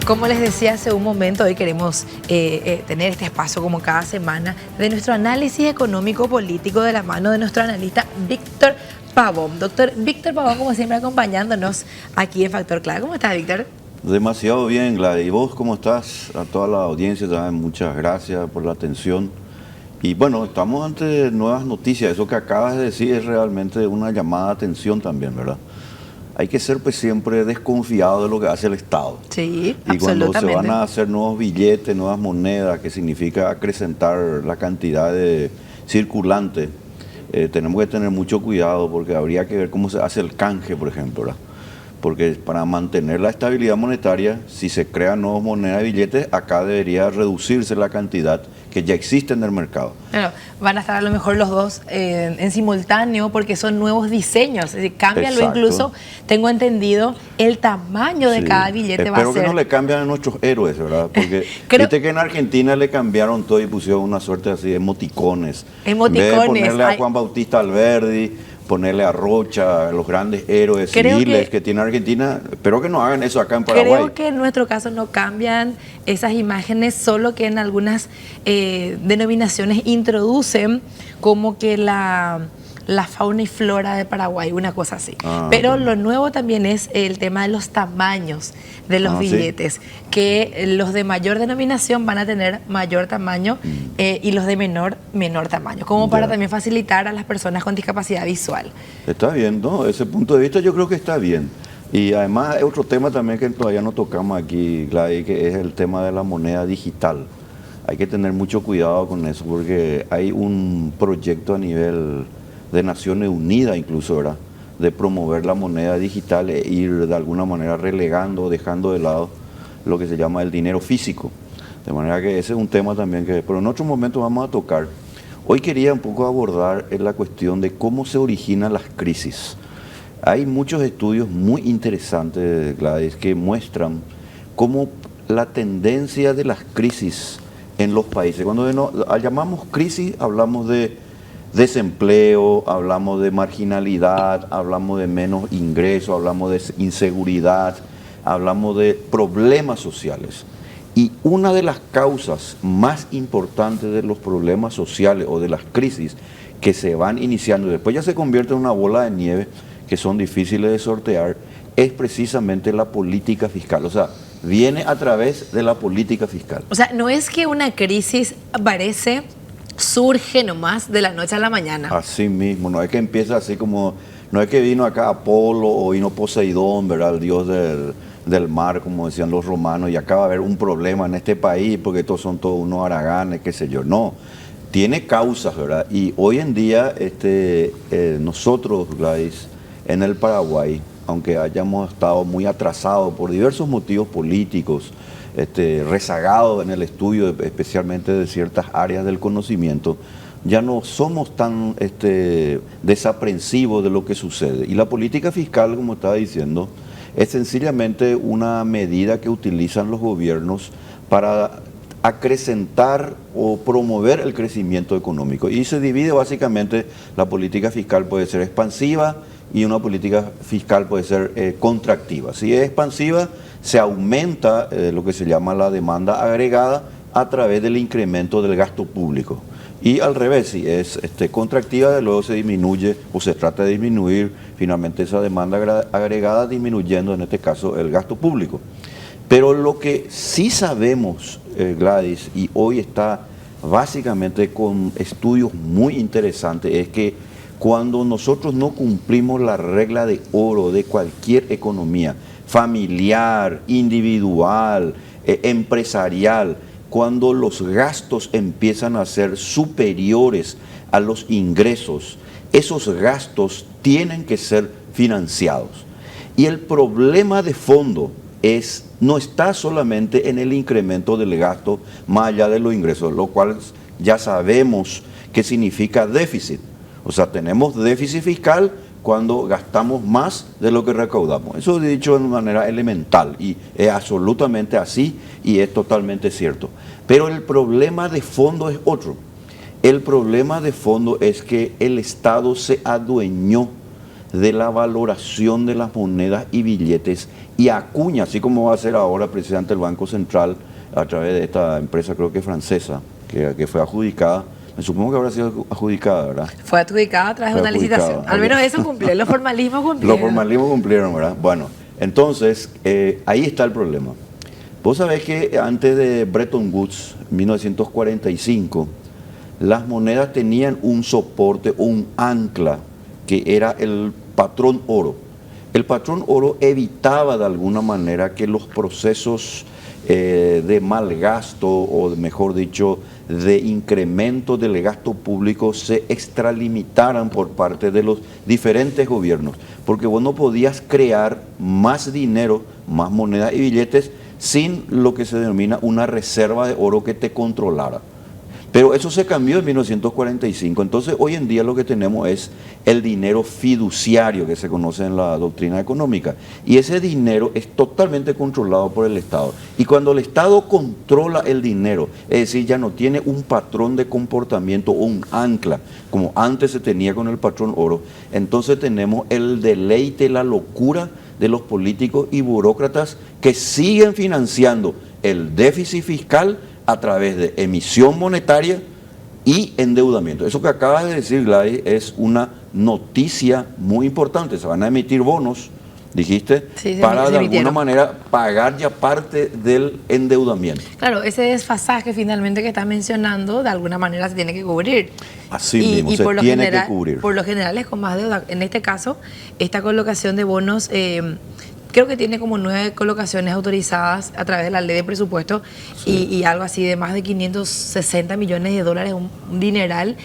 Como les decía hace un momento, hoy queremos tener este espacio como cada semana de nuestro análisis económico-político de la mano de nuestro analista Víctor Pavón. Doctor Víctor Pavón, como siempre, acompañándonos aquí en Factor Clave. ¿Cómo estás, Víctor? Demasiado bien, Gladys. ¿Y vos cómo estás? A toda la audiencia también, muchas gracias por la atención. Y bueno, estamos ante nuevas noticias. Eso que acabas de decir es realmente una llamada de atención también, ¿verdad? Hay que ser pues siempre desconfiado de lo que hace el Estado. Sí, y cuando absolutamente. se van a hacer nuevos billetes, nuevas monedas, que significa acrecentar la cantidad de circulante, tenemos que tener mucho cuidado porque habría que ver cómo se hace el canje, por ejemplo, ¿verdad? Porque para mantener la estabilidad monetaria, si se crean nuevas monedas y billetes, acá debería reducirse la cantidad que ya existe en el mercado. Bueno, van a estar a lo mejor los dos en simultáneo porque son nuevos diseños. Es decir, cámbialo. Exacto. Incluso, tengo entendido, el tamaño de cada billete va a ser. Espero que no le cambian a nuestros héroes, ¿verdad? Porque viste que en Argentina le cambiaron todo y pusieron una suerte así de emoticones. Emoticones. En vez de ponerle a Juan Bautista Alberdi, ponerle a Rocha, a los grandes héroes civiles que tiene Argentina. Espero que no hagan eso acá en Paraguay. Creo que en nuestro caso no cambian esas imágenes, solo que en algunas denominaciones introducen como que la fauna y flora de Paraguay, una cosa así. Pero lo nuevo también es el tema de los tamaños de los billetes, que los de mayor denominación van a tener mayor tamaño y los de menor tamaño, como para también facilitar a las personas con discapacidad visual. Está bien, ¿no? Ese punto de vista yo creo que está bien. Y además hay otro tema también que todavía no tocamos aquí, Gladys, que es el tema de la moneda digital. Hay que tener mucho cuidado con eso porque hay un proyecto a nivel de Naciones Unidas incluso, ¿verdad?, de promover la moneda digital e ir de alguna manera relegando, dejando de lado lo que se llama el dinero físico. De manera que ese es un tema también que, pero en otro momento vamos a tocar. Hoy quería un poco abordar la cuestión de cómo se originan las crisis. Hay muchos estudios muy interesantes, Gladys, que muestran cómo la tendencia de las crisis en los países, cuando llamamos crisis, hablamos de desempleo, hablamos de marginalidad, hablamos de menos ingresos, hablamos de inseguridad, hablamos de problemas sociales. Y una de las causas más importantes de los problemas sociales o de las crisis que se van iniciando y después ya se convierte en una bola de nieve que son difíciles de sortear, es precisamente la política fiscal. O sea, viene a través de la política fiscal. O sea, no es que una crisis surge nomás de la noche a la mañana. Así mismo, no es que empieza así como, no es que vino acá Apolo o vino Poseidón, ¿verdad?, el dios del mar, como decían los romanos, y acá va a haber un problema en este país porque estos son todos unos haraganes, qué sé yo. No, tiene causas, ¿verdad? Y hoy en día nosotros, Gladys, en el Paraguay, aunque hayamos estado muy atrasados por diversos motivos políticos, rezagados en el estudio especialmente de ciertas áreas del conocimiento, ya no somos tan desaprensivos de lo que sucede. Y la política fiscal, como estaba diciendo, es sencillamente una medida que utilizan los gobiernos para acrecentar o promover el crecimiento económico. Y se divide básicamente, la política fiscal puede ser expansiva y una política fiscal puede ser contractiva. Si es expansiva, se aumenta lo que se llama la demanda agregada a través del incremento del gasto público. Y al revés, si es contractiva, luego se disminuye o se trata de disminuir finalmente esa demanda agregada, disminuyendo en este caso el gasto público. Pero lo que sí sabemos, Gladys, y hoy está básicamente con estudios muy interesantes, es que cuando nosotros no cumplimos la regla de oro de cualquier economía, familiar, individual, empresarial, cuando los gastos empiezan a ser superiores a los ingresos, esos gastos tienen que ser financiados. Y el problema de fondo no está solamente en el incremento del gasto más allá de los ingresos, lo cual ya sabemos que significa déficit. O sea, tenemos déficit fiscal cuando gastamos más de lo que recaudamos. Eso he dicho de manera elemental y es absolutamente así y es totalmente cierto. Pero el problema de fondo es otro. El problema de fondo es que el Estado se adueñó de la valoración de las monedas y billetes y acuña, así como va a hacer ahora precisamente el Banco Central a través de esta empresa, creo que francesa, que fue adjudicada. Me supongo que habrá sido adjudicada, ¿verdad? Fue adjudicada a través de una licitación. Al menos eso cumplió, los formalismos cumplieron. Los formalismos cumplieron, ¿verdad? Bueno, entonces, ahí está el problema. Vos sabés que antes de Bretton Woods, 1945, las monedas tenían un soporte, un ancla, que era el patrón oro. El patrón oro evitaba de alguna manera que los procesos de mal gasto, o mejor dicho, de incremento del gasto público se extralimitaran por parte de los diferentes gobiernos, porque vos no podías crear más dinero, más monedas y billetes sin lo que se denomina una reserva de oro que te controlara. Pero eso se cambió en 1945, entonces hoy en día lo que tenemos es el dinero fiduciario que se conoce en la doctrina económica, y ese dinero es totalmente controlado por el Estado, y cuando el Estado controla el dinero, es decir, ya no tiene un patrón de comportamiento o un ancla como antes se tenía con el patrón oro, entonces tenemos el deleite, la locura de los políticos y burócratas que siguen financiando el déficit fiscal a través de emisión monetaria y endeudamiento. Eso que acabas de decir, Gladys, es una noticia muy importante. Se van a emitir bonos, dijiste, sí, para de alguna emitieron. manera pagar ya parte del endeudamiento. Claro, ese desfasaje finalmente que estás mencionando, de alguna manera se tiene que cubrir. Así mismo, se por lo tiene general, que cubrir. Por lo general es con más deuda. En este caso, esta colocación de bonos, creo que tiene como 9 colocaciones autorizadas a través de la ley de presupuesto, sí. y algo así de más de 560 millones de dólares, un dineral.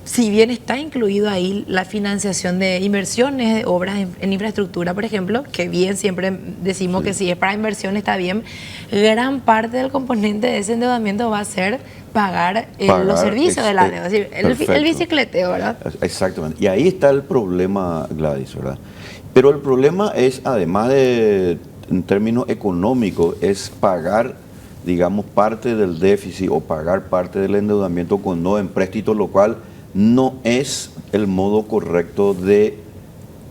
Si bien está incluido ahí la financiación de inversiones, de obras en infraestructura, por ejemplo, que bien siempre decimos que si es para inversión está bien, gran parte del componente de ese endeudamiento va a ser pagar los servicios de la deuda, es decir, el bicicleteo, ¿verdad? Exactamente. Y ahí está el problema, Gladys, ¿verdad? Pero el problema es, además de, en términos económicos, es pagar, digamos, parte del déficit o pagar parte del endeudamiento con no empréstito, lo cual no es el modo correcto de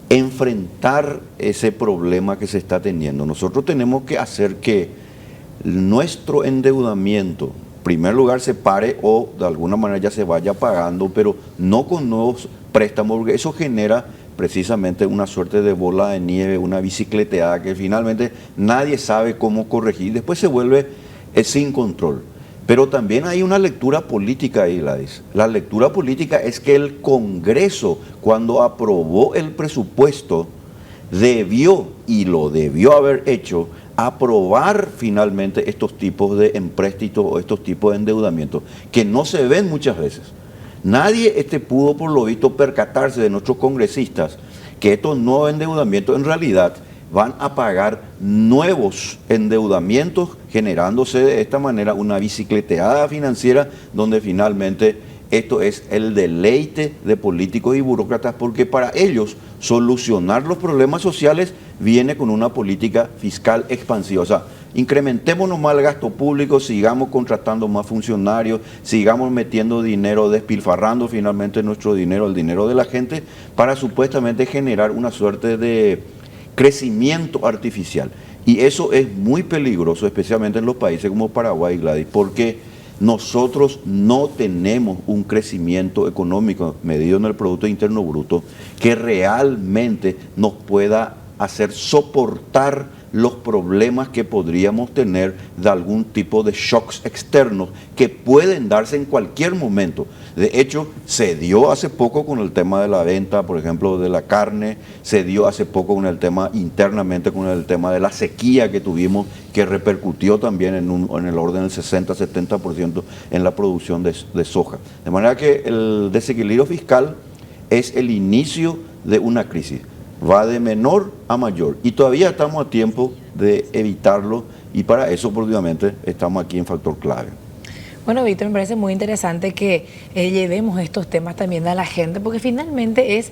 enfrentar ese problema que se está teniendo. Nosotros tenemos que hacer que nuestro endeudamiento, en primer lugar, se pare o de alguna manera ya se vaya pagando, pero no con nuevos préstamos, porque eso genera precisamente una suerte de bola de nieve, una bicicleteada que finalmente nadie sabe cómo corregir, después se vuelve sin control. Pero también hay una lectura política ahí, Gladys. La lectura política es que el Congreso, cuando aprobó el presupuesto, debió, y lo debió haber hecho, aprobar finalmente estos tipos de empréstitos o estos tipos de endeudamiento, que no se ven muchas veces. Nadie pudo, por lo visto, percatarse de nuestros congresistas que estos nuevos endeudamientos en realidad van a pagar nuevos endeudamientos, generándose de esta manera una bicicleteada financiera donde finalmente esto es el deleite de políticos y burócratas, porque para ellos solucionar los problemas sociales viene con una política fiscal expansiva. O sea, incrementémonos más el gasto público, sigamos contratando más funcionarios, sigamos metiendo dinero, despilfarrando finalmente nuestro dinero, el dinero de la gente, para supuestamente generar una suerte de crecimiento artificial. Y eso es muy peligroso, especialmente en los países como Paraguay, Gladys, porque nosotros no tenemos un crecimiento económico medido en el Producto Interno Bruto que realmente nos pueda hacer soportar los problemas que podríamos tener de algún tipo de shocks externos que pueden darse en cualquier momento. De hecho, se dio hace poco con el tema de la venta, por ejemplo, de la carne, se dio hace poco con el tema internamente, con el tema de la sequía que tuvimos, que repercutió también en el orden del 60-70% en la producción de soja. De manera que el desequilibrio fiscal es el inicio de una crisis. Va de menor a mayor y todavía estamos a tiempo de evitarlo, y para eso, obviamente, estamos aquí en Factor Clave. Bueno, Víctor, me parece muy interesante que llevemos estos temas también a la gente, porque finalmente es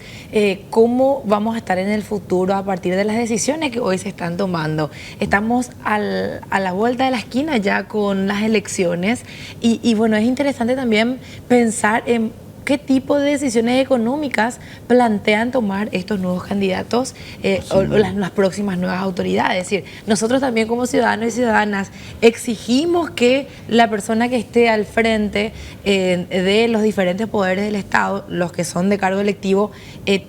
cómo vamos a estar en el futuro a partir de las decisiones que hoy se están tomando. Estamos a la vuelta de la esquina ya con las elecciones y bueno, es interesante también pensar en qué tipo de decisiones económicas plantean tomar estos nuevos candidatos o las próximas nuevas autoridades. Es decir, nosotros también como ciudadanos y ciudadanas exigimos que la persona que esté al frente de los diferentes poderes del Estado, los que son de cargo electivo,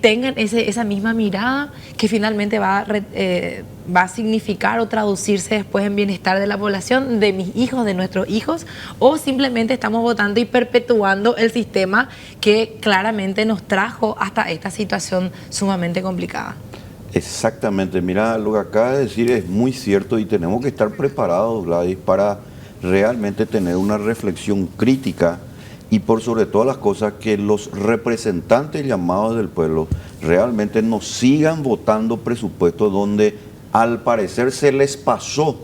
tengan esa misma mirada que finalmente va a significar o traducirse después en bienestar de la población, de mis hijos, de nuestros hijos, o simplemente estamos votando y perpetuando el sistema que claramente nos trajo hasta esta situación sumamente complicada. Exactamente, mira, lo que acaba de decir es muy cierto y tenemos que estar preparados, Gladys, para realmente tener una reflexión crítica y por sobre todas las cosas que los representantes llamados del pueblo realmente nos sigan votando presupuestos donde al parecer se les pasó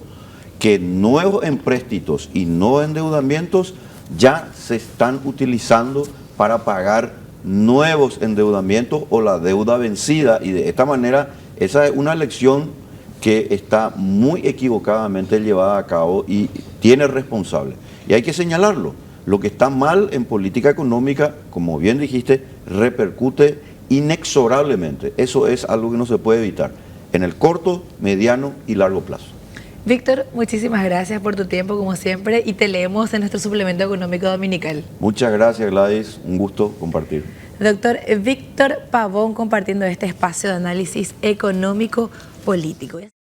que nuevos empréstitos y nuevos endeudamientos ya se están utilizando para pagar nuevos endeudamientos o la deuda vencida, y de esta manera esa es una lección que está muy equivocadamente llevada a cabo y tiene responsable. Y hay que señalarlo. Lo que está mal en política económica, como bien dijiste, repercute inexorablemente. Eso es algo que no se puede evitar en el corto, mediano y largo plazo. Víctor, muchísimas gracias por tu tiempo, como siempre, y te leemos en nuestro suplemento económico dominical. Muchas gracias, Gladys. Un gusto compartir. Doctor Víctor Pavón compartiendo este espacio de análisis económico político.